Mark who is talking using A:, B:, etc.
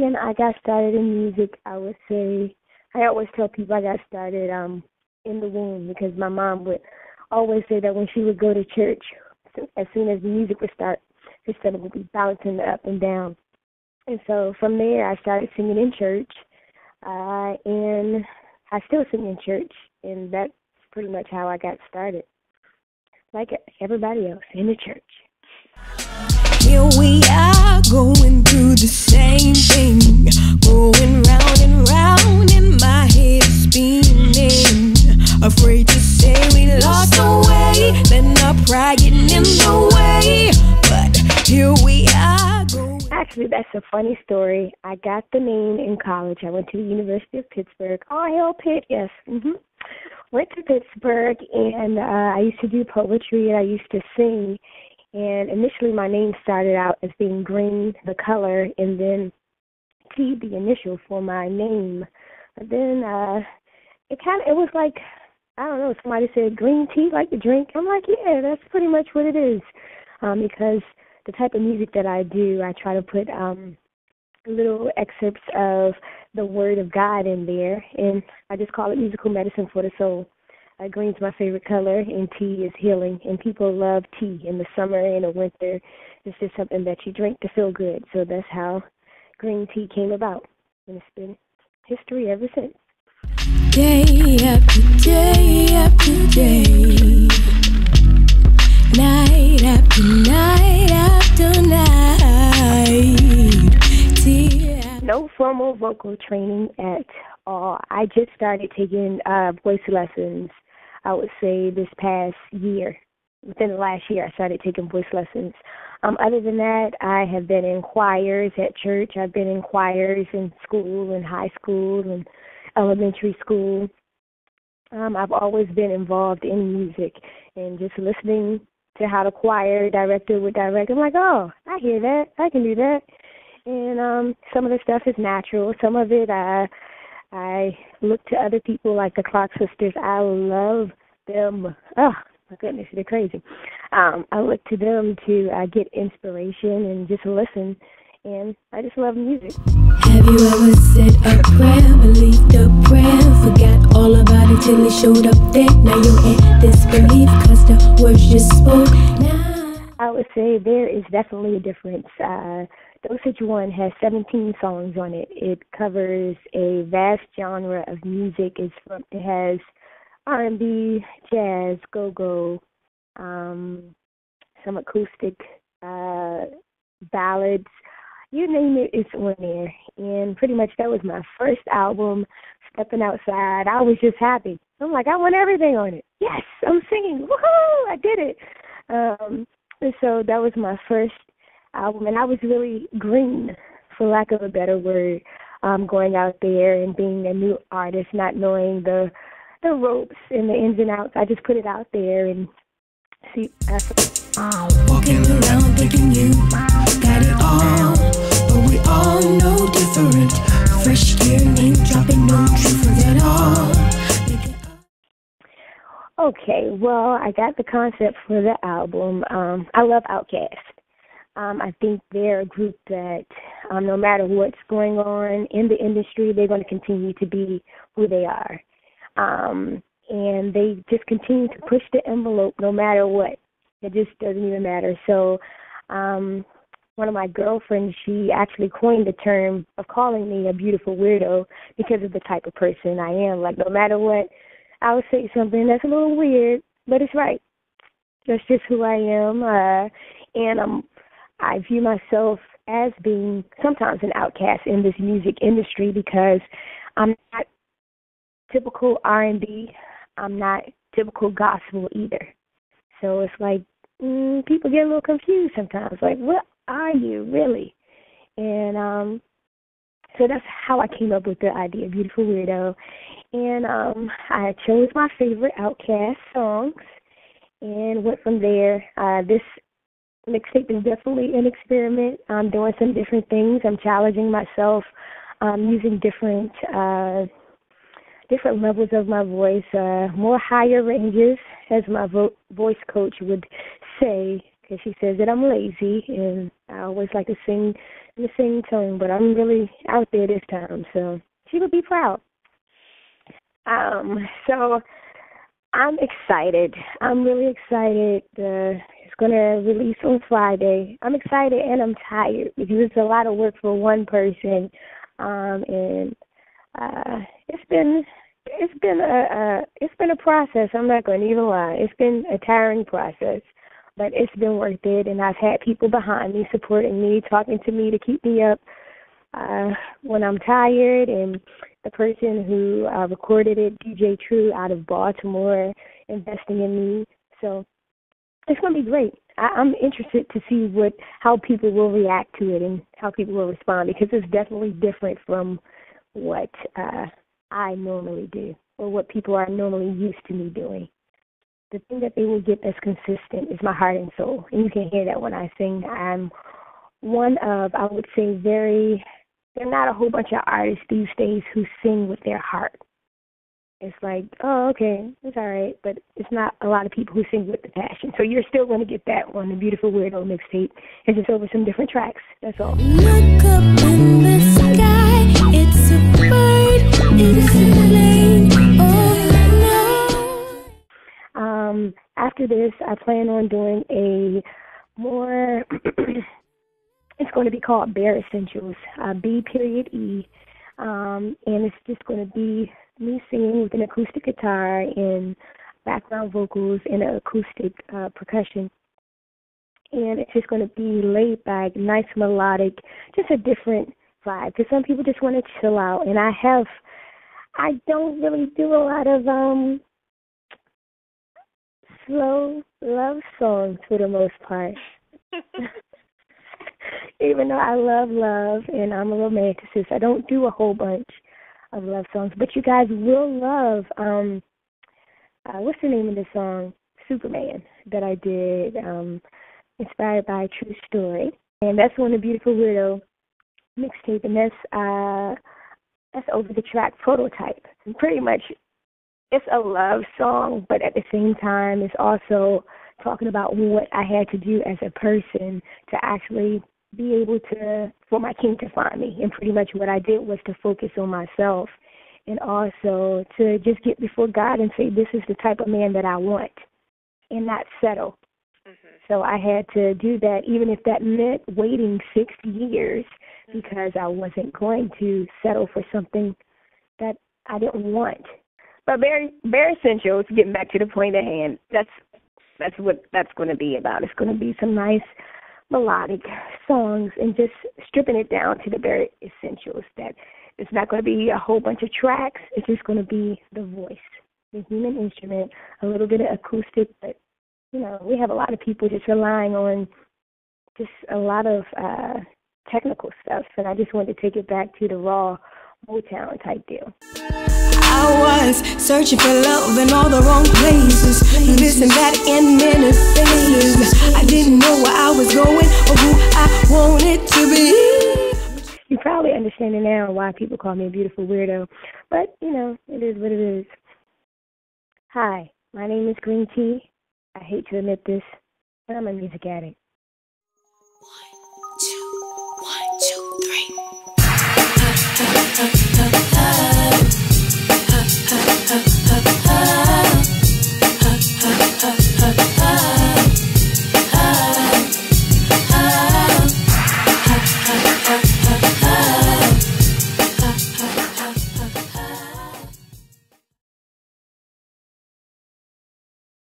A: Again, I got started in music, I would say, I always tell people I got started in the womb because my mom would always say that when she would go to church, as soon as the music would start, her stomach would be bouncing up and down. And so from there, I started singing in church, and I still sing in church, and that's pretty much how I got started, like everybody else, in the church.
B: Here we are going through the same thing, going round and round, and my head spinning. Afraid to say we lost our way, then our pride getting in the way. But here we are going.
A: Actually, that's a funny story. I got the name in college. I went to the University of Pittsburgh. Oh, hell, Pitt, yes. Went to Pittsburgh, and I used to do poetry, and I used to sing. And initially, my name started out as being Green, the color, and then T, the initial for my name. But then it was like, I don't know, somebody said green tea, like the drink. I'm like, yeah, that's pretty much what it is. Because the type of music that I do, I try to put little excerpts of the Word of God in there, and I just call it musical medicine for the soul. Green's my favorite color, and tea is healing. And people love tea in the summer and the winter. It's just something that you drink to feel good. So that's how green tea came about. And it's been history ever since.
B: Day after day after day, night after night after night.
A: No formal vocal training at all. I just started taking voice lessons, I would say, this past year. Within the last year, I started taking voice lessons. Other than that, I have been in choirs at church. I've been in choirs in school, in high school, and elementary school. I've always been involved in music and just listening to how the choir director would direct. I'm like, oh, I hear that. I can do that. And some of the stuff is natural. Some of it I look to other people like the Clark sisters. I love them. Oh, my goodness, they're crazy. I look to them to get inspiration and just listen. And I just love music.
B: Have you ever said a prayer, believed the prayer, forgot all about it till it showed up there? Now you're in disbelief because the words you spoke.
A: I would say there is definitely a difference. Dosage 1 has 17 songs on it. It covers a vast genre of music. It has R&B, jazz, go-go, some acoustic ballads. You name it, it's on there. And pretty much that was my first album, Stepping Outside. I was just happy. I'm like, I want everything on it. Yes, I'm singing. Woohoo, I did it. And so that was my first album, and I was really green, for lack of a better word, going out there and being a new artist, not knowing the ropes and the ins and outs. I just put it out there and see.
B: Walking around thinking you got it all, but we all know different. Fresh gear, name dropping, no truth at all.
A: Okay, well, I got the concept for the album. I love Outkast. I think they're a group that no matter what's going on in the industry, they're going to continue to be who they are. And they just continue to push the envelope no matter what. It just doesn't even matter. So one of my girlfriends, she actually coined the term of calling me a beautiful weirdo because of the type of person I am. Like, no matter what, I would say something that's a little weird, but it's right. That's just who I am. And I view myself as being sometimes an outcast in this music industry because I'm not typical R&B. I'm not typical gospel either. So it's like people get a little confused sometimes. Like, what are you really? And so that's how I came up with the idea, Beautiful Weirdo. And I chose my favorite Outkast songs and went from there. This mixtape is definitely an experiment. I'm doing some different things. I'm challenging myself, using different levels of my voice, more higher ranges, as my voice coach would say, because she says that I'm lazy, and I always like to sing in the same tone, but I'm really out there this time, so she would be proud. So I'm excited. I'm really excited. It's going to release on Friday. I'm excited and I'm tired because it's a lot of work for one person, and it's been a process. I'm not going to even lie. It's been a tiring process, but it's been worth it. And I've had people behind me supporting me, talking to me to keep me up when I'm tired. And the person who recorded it, DJ True out of Baltimore, investing in me. So it's going to be great. I'm interested to see how people will react to it and how people will respond, because it's definitely different from what I normally do or what people are normally used to me doing. The thing that they will get that's consistent is my heart and soul, and you can hear that when I sing. I'm one of, I would say, there are not a whole bunch of artists these days who sing with their heart. It's like, oh, okay, it's all right, but it's not a lot of people who sing with the passion. So you're still going to get that on the Beautiful Weirdo mixtape. It's just over some different tracks. That's all.
B: Look up in the sky, it's a bird, it's a plane, oh no.
A: After this, I plan on doing a more, it's going to be called Bare Essentials, B.E. And it's just going to be me singing with an acoustic guitar and background vocals and an acoustic percussion. And it's just going to be laid back, nice melodic, just a different vibe. Because some people just want to chill out. And I don't really do a lot of slow love songs for the most part. Even though I love and I'm a romanticist, I don't do a whole bunch of love songs. But you guys will love, what's the name of the song? Superman, that I did, inspired by a true story. And that's on the Beautiful Weirdo mixtape, and that's over the track Prototype. And pretty much it's a love song, but at the same time it's also talking about what I had to do as a person to actually be able for my king to find me. And pretty much what I did was to focus on myself and also to just get before God and say, this is the type of man that I want, and not settle. Mm-hmm. So I had to do that, even if that meant waiting 6 years, because I wasn't going to settle for something that I didn't want. But Bare Essentials, getting back to the point at hand, that's what that's going to be about. It's going to be some nice melodic songs and just stripping it down to the bare essentials. That it's not going to be a whole bunch of tracks. It's just going to be the voice, the human instrument, a little bit of acoustic. But, we have a lot of people just relying on just a lot of technical stuff. And I just wanted to take it back to the raw Motown type deal.
B: I was searching for love in all the wrong places, this and that in many phases. I didn't know where I was going or who I wanted to be.
A: You probably understand it now why people call me a beautiful weirdo, but it is what it is. Hi, my name is Green Tea. I hate to admit this, but I'm a music addict. What?